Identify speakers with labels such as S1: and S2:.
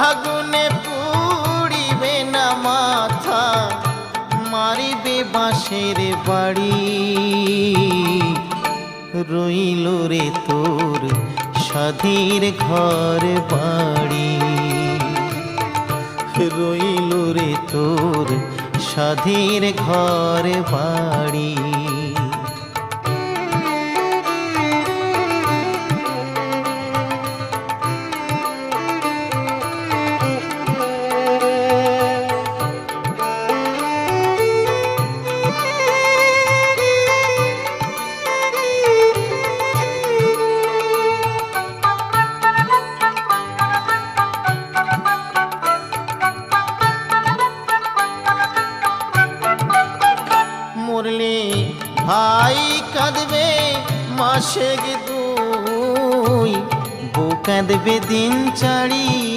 S1: আগুনে পুড়িবে না মাথা, মারিবে বাঁশের বাড়ি। রইল রে তোর স্বাধীর ঘর বাড়ি, রইল রে তোর স্বাধীর ঘর বাড়ি। মরলে ভাই কাঁদবে মাসে দুই, বউ কাঁদবে দিন চারি।